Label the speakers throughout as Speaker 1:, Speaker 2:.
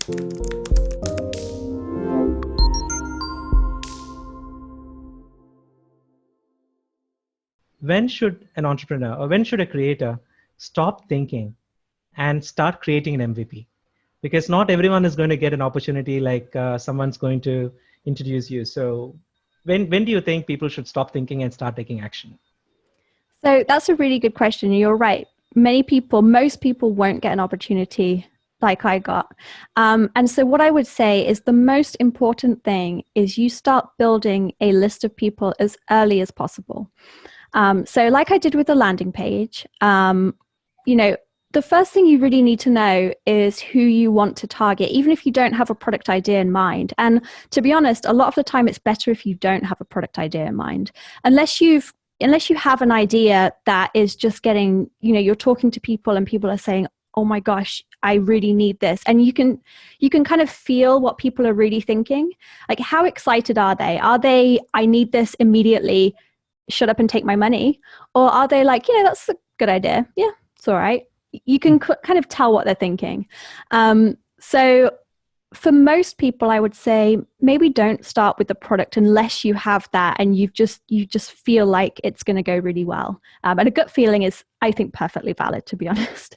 Speaker 1: When should an entrepreneur or when should a creator stop thinking and start creating an MVP? Because not everyone is going to get an opportunity like someone's going to introduce you. So when do you think people should stop thinking and start taking action?
Speaker 2: So that's a really good question. You're right. Most people won't get an opportunity like I got. And so what I would say is the most important thing is you start building a list of people as early as possible. So like I did with the landing page, the first thing you really need to know is who you want to target, even if you don't have a product idea in mind. And to be honest, a lot of the time it's better if you don't have a product idea in mind. Unless you have an idea that is just getting, you're talking to people and people are saying, oh my gosh, I really need this. And you can kind of feel what people are really thinking. Like, how excited are they? Are they, I need this immediately, shut up and take my money? Or are they like, that's a good idea. Yeah, it's all right. You can kind of tell what they're thinking. So for most people, I would say maybe don't start with the product unless you have that and you just feel like it's going to go really well. And a gut feeling is, I think, perfectly valid, to be honest.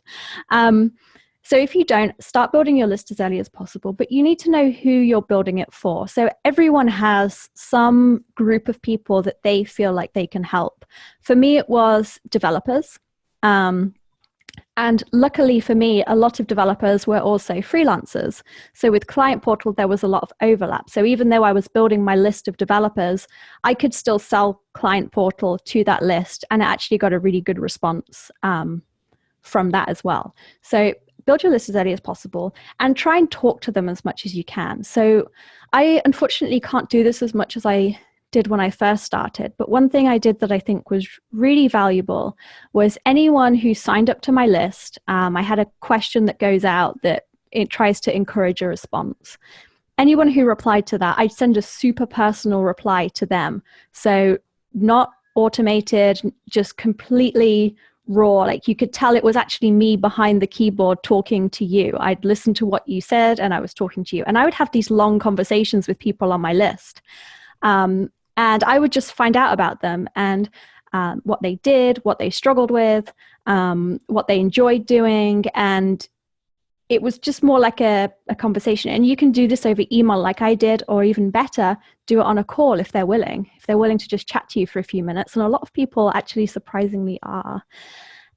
Speaker 2: So if you don't, start building your list as early as possible, but you need to know who you're building it for. So everyone has some group of people that they feel like they can help. For me, it was developers. And luckily for me, a lot of developers were also freelancers. So with Client Portal, there was a lot of overlap. So even though I was building my list of developers, I could still sell Client Portal to that list, and it actually got a really good response from that as well. So build your list as early as possible and try and talk to them as much as you can. So I unfortunately can't do this as much as I did when I first started. But one thing I did that I think was really valuable was anyone who signed up to my list, I had a question that goes out that it tries to encourage a response. Anyone who replied to that, I'd send a super personal reply to them. So not automated, just completely raw. Like, you could tell it was actually me behind the keyboard talking to you. I'd listen to what you said and I was talking to you. And I would have these long conversations with people on my list. And I would just find out about them and what they did, what they struggled with, what they enjoyed doing. And it was just more like a conversation. And you can do this over email like I did, or even better, do it on a call if they're willing to just chat to you for a few minutes. And a lot of people actually surprisingly are.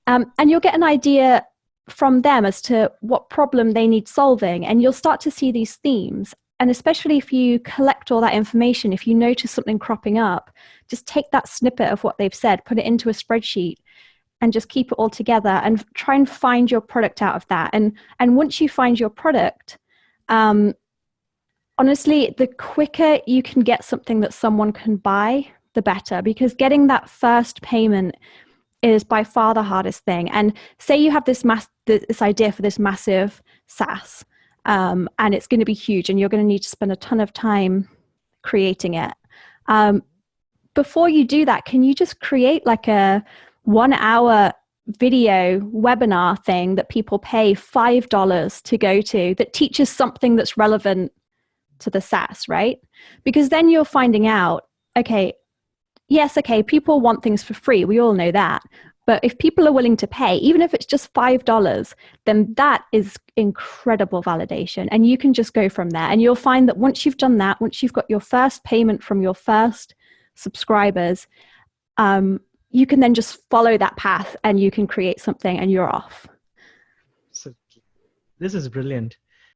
Speaker 2: And you'll get an idea from them as to what problem they need solving. And you'll start to see these themes. And especially if you collect all that information, if you notice something cropping up, just take that snippet of what they've said, put it into a spreadsheet, and just keep it all together and try and find your product out of that. And once you find your product, honestly, the quicker you can get something that someone can buy, the better, because getting that first payment is by far the hardest thing. And say you have this idea for this massive SaaS, and it's going to be huge and you're going to need to spend a ton of time creating it. Before you do that, can you just create like a 1-hour video webinar thing that people pay $5 to go to that teaches something that's relevant to the SaaS, right? Because then you're finding out, people want things for free. We all know that. But if people are willing to pay, even if it's just $5, then that is incredible validation. And you can just go from there. And you'll find that once you've done that, once you've got your first payment from your first subscribers, you can then just follow that path and you can create something and you're off.
Speaker 1: So this is brilliant.